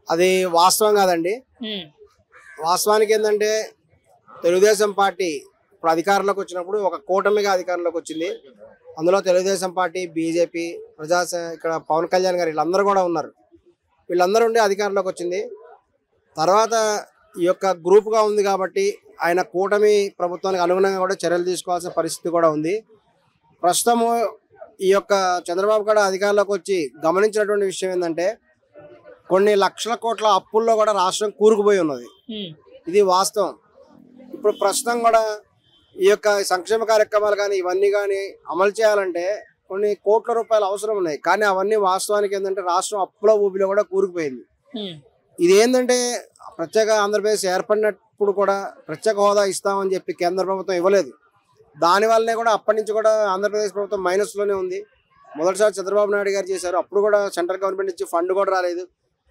అది వాస్తవం కాదండి. వాస్తవానికి ఏంటంటే తెలుగుదేశం పార్టీ ఇప్పుడు అధికారంలోకి వచ్చినప్పుడు ఒక కూటమిగా అధికారంలోకి వచ్చింది. అందులో తెలుగుదేశం పార్టీ, బీజేపీ, ఇక్కడ పవన్ కళ్యాణ్ గారు వీళ్ళందరూ కూడా ఉన్నారు. వీళ్ళందరూ ఉండి అధికారంలోకి వచ్చింది. తర్వాత ఈ యొక్క గ్రూప్గా ఉంది కాబట్టి ఆయన కూటమి ప్రభుత్వానికి అనుగుణంగా కూడా చర్యలు తీసుకోవాల్సిన పరిస్థితి కూడా ఉంది. ప్రస్తుతము ఈ యొక్క చంద్రబాబు కూడా అధికారంలోకి వచ్చి గమనించినటువంటి విషయం ఏంటంటే కొన్ని లక్షల కోట్ల అప్పుల్లో కూడా రాష్ట్రం కూరుకుపోయి ఉన్నది. ఇది వాస్తవం. ఇప్పుడు ప్రస్తుతం కూడా ఈ యొక్క సంక్షేమ కార్యక్రమాలు కానీ ఇవన్నీ కానీ అమలు చేయాలంటే కొన్ని కోట్ల రూపాయలు అవసరం ఉన్నాయి. కానీ అవన్నీ వాస్తవానికి ఏంటంటే రాష్ట్రం అప్పుల ఊబిలో కూడా కూరుకుపోయింది. ఇది ఏంటంటే ప్రత్యేక ఆంధ్రప్రదేశ్ ఏర్పడినప్పుడు కూడా ప్రత్యేక హోదా ఇస్తామని చెప్పి కేంద్ర ప్రభుత్వం ఇవ్వలేదు. దానివల్లనే కూడా అప్పటి నుంచి కూడా ఆంధ్రప్రదేశ్ ప్రభుత్వం మైనస్లోనే ఉంది. మొదటిసారి చంద్రబాబు నాయుడు గారు చేశారు. అప్పుడు కూడా సెంట్రల్ గవర్నమెంట్ నుంచి ఫండ్ కూడా రాలేదు.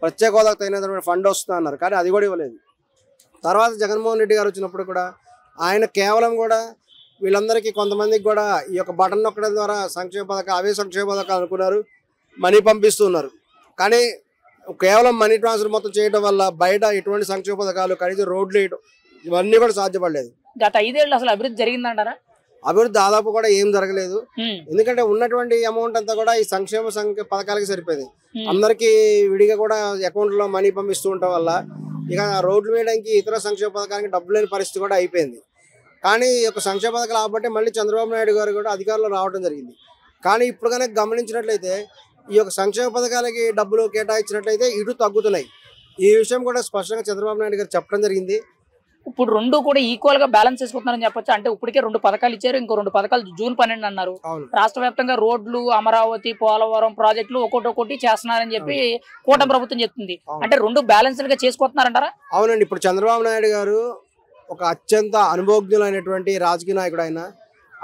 ప్రత్యేక హోదాకు తగినటువంటి ఫండ్ వస్తుంది అన్నారు, కానీ అది కూడా ఇవ్వలేదు. తర్వాత జగన్మోహన్ రెడ్డి గారు వచ్చినప్పుడు కూడా ఆయన కేవలం కూడా వీళ్ళందరికీ కొంతమందికి కూడా ఈ యొక్క బటన్ నొక్కడం ద్వారా సంక్షేమ పథకాలు అనుకున్నారు, మనీ పంపిస్తున్నారు. కానీ కేవలం మనీ ట్రాన్స్ఫర్ మొత్తం చేయడం వల్ల బయట ఎటువంటి సంక్షేమ పథకాలు కనీసం రోడ్లు వేయడం ఇవన్నీ కూడా సాధ్యపడలేదు. గత 5 ఏళ్ళు అసలు అభివృద్ధి జరిగిందంటారా? అభివృద్ధి దాదాపు కూడా ఏం జరగలేదు. ఎందుకంటే ఉన్నటువంటి అమౌంట్ అంతా కూడా ఈ సంక్షేమ పథకాలకి సరిపోయింది. అందరికీ విడిగా కూడా అకౌంట్లో మనీ పంపిస్తూ ఉండటం వల్ల ఇక రోడ్లు వేయడానికి ఇతర సంక్షేమ పథకానికి డబ్బు లేని పరిస్థితి కూడా అయిపోయింది. కానీ ఈ యొక్క సంక్షేమ పథకాలు కాబట్టి మళ్ళీ చంద్రబాబు నాయుడు గారు కూడా అధికారంలో రావడం జరిగింది. కానీ ఇప్పుడు కనుక గమనించినట్లయితే ఈ యొక్క సంక్షేమ పథకాలకి డబ్బులు కేటాయించినట్లయితే ఇటు తగ్గుతున్నాయి. ఈ విషయం కూడా స్పష్టంగా చంద్రబాబు నాయుడు గారు చెప్పడం జరిగింది. ఇప్పుడు రెండు కూడా ఈక్వల్ గా బ్యాలెన్స్ చేసుకుంటున్నారని చెప్పొచ్చు. అంటే ఇప్పటికే 2 పథకాలు ఇచ్చారు, ఇంకో 2 పథకాలు జూన్ 12 అన్నారు. రాష్ట్ర వ్యాప్తంగా రోడ్లు, అమరావతి, పోలవరం ప్రాజెక్టులు ఒక్కొక్కటి చేస్తున్నారని చెప్పి కూటమి ప్రభుత్వం చెప్తుంది. అంటే 2 బ్యాలెన్స్డ్ గా చేసుకుంటున్నారంటారా? అవునండి. ఇప్పుడు చంద్రబాబు నాయుడు గారు ఒక అత్యంత అనుభవజ్ఞులైనటువంటి రాజకీయ నాయకుడు.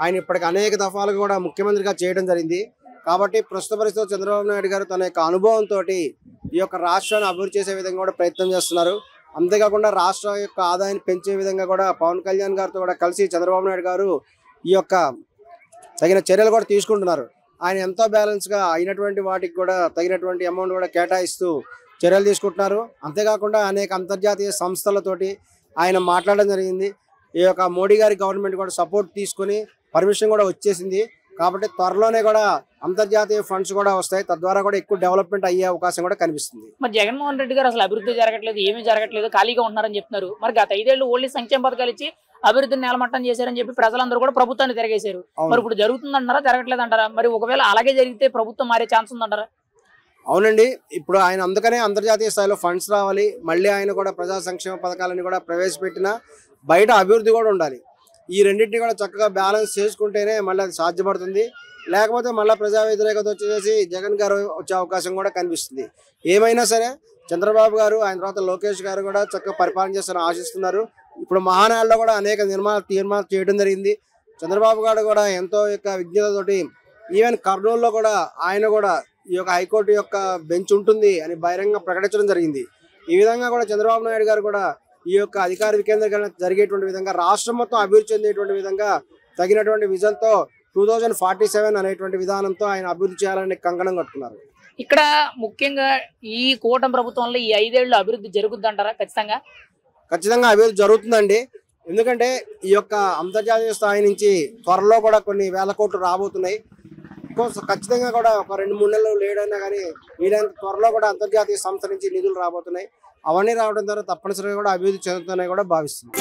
ఆయన ఇప్పటికి అనేక దఫాలుగా కూడా ముఖ్యమంత్రిగా చేయడం జరిగింది. కాబట్టి ప్రస్తుత పరిస్థితుల్లో చంద్రబాబు నాయుడు గారు తన యొక్క అనుభవంతో ఈ యొక్క రాష్ట్రాన్ని అభివృద్ధి చేసే విధంగా కూడా ప్రయత్నం చేస్తున్నారు. అంతేకాకుండా రాష్ట్ర యొక్క ఆదాయాన్ని పెంచే విధంగా కూడా పవన్ కళ్యాణ్ గారితో కూడా కలిసి చంద్రబాబు నాయుడు గారు ఈ యొక్క తగిన చర్యలు కూడా తీసుకుంటున్నారు. ఆయన ఎంతో బ్యాలెన్స్గా అయినటువంటి వాటికి కూడా తగినటువంటి అమౌంట్ కూడా కేటాయిస్తూ చర్యలు తీసుకుంటున్నారు. అంతేకాకుండా అనేక అంతర్జాతీయ సంస్థలతోటి ఆయన మాట్లాడడం జరిగింది. ఈ యొక్క మోడీ గారి గవర్నమెంట్ కూడా సపోర్ట్ తీసుకుని పర్మిషన్ కూడా వచ్చేసింది. కాబట్టి త్వరలోనే కూడా అంతర్జాతీయ ఫండ్స్ కూడా వస్తాయి. తద్వారా కూడా ఎక్కువ డెవలప్మెంట్ అయ్యే అవకాశం కూడా కనిపిస్తుంది. మరి జగన్మోహన్ రెడ్డి గారు అసలు అభివృద్ధి జరగట్లేదు, ఏమీ జరగట్లేదు, ఖాళీగా ఉంటున్నారని చెప్తున్నారు. మరి గత 5 ఏళ్ళు ఓన్లీ సంక్షేమ పథకాలు ఇచ్చి అభివృద్ధిని నేలమట్టం చేశారని చెప్పి ప్రజలందరూ కూడా ప్రభుత్వాన్ని తిరగేశారు. మరి ఇప్పుడు జరుగుతుందంటారా, జరగట్లేదు అంటారా? మరి ఒకవేళ అలాగే జరిగితే ప్రభుత్వం మారే ఛాన్స్ ఉందంటారా? అవునండి. ఇప్పుడు ఆయన అందుకనే అంతర్జాతీయ స్థాయిలో ఫండ్స్ రావాలి. మళ్ళీ ఆయన కూడా ప్రజా సంక్షేమ పథకాలని కూడా ప్రవేశపెట్టిన బయట అభివృద్ధి కూడా ఉండాలి. ఈ రెండింటిని కూడా చక్కగా బ్యాలెన్స్ చేసుకుంటేనే మళ్ళీ అది సాధ్యపడుతుంది. లేకపోతే మళ్ళీ ప్రజా వ్యతిరేకత వచ్చేసి జగన్ గారు వచ్చే అవకాశం కూడా కనిపిస్తుంది. ఏమైనా సరే చంద్రబాబు గారు, ఆయన తర్వాత లోకేష్ గారు కూడా చక్కగా పరిపాలన చేస్తారని ఆశిస్తున్నారు. ఇప్పుడు మహానాడులో కూడా అనేక తీర్మానాలు చేయడం జరిగింది. చంద్రబాబు గారు కూడా ఎంతో యొక్క విజ్ఞతతోటి ఈవెన్ కర్నూలులో కూడా ఆయన కూడా ఈ యొక్క హైకోర్టు యొక్క బెంచ్ ఉంటుంది అని బహిరంగ ప్రకటించడం జరిగింది. ఈ విధంగా కూడా చంద్రబాబు నాయుడు గారు కూడా ఈ యొక్క అధికార వికేంద్రీకరణ జరిగేటువంటి విధంగా రాష్ట్రం మొత్తం అభివృద్ధి చెందేటువంటి విధంగా తగినటువంటి విజన్తో 2047 అనేటువంటి విధానంతో ఆయన అభివృద్ధి చేయాలని కంకణం కట్టుకున్నారు. ఇక్కడ ముఖ్యంగా ఈ కూటమి ప్రభుత్వంలో ఈ 5 ఏళ్ళు అభివృద్ధి జరుగుద్ది అంటారా? ఖచ్చితంగా అభివృద్ధి జరుగుతుందండి. ఎందుకంటే ఈ యొక్క అంతర్జాతీయ స్థాయి నుంచి త్వరలో కూడా కొన్ని వేల కోట్లు రాబోతున్నాయి. ఖచ్చితంగా కూడా ఒక 2-3 నెలలు లేడైనా కానీ వీలైనంత త్వరలో కూడా అంతర్జాతీయ సంస్థ నుంచి నిధులు రాబోతున్నాయి. అవన్నీ రావడం ద్వారా తప్పనిసరిగా కూడా అభివృద్ధి చెందుతున్నాయి కూడా భావిస్తుంది.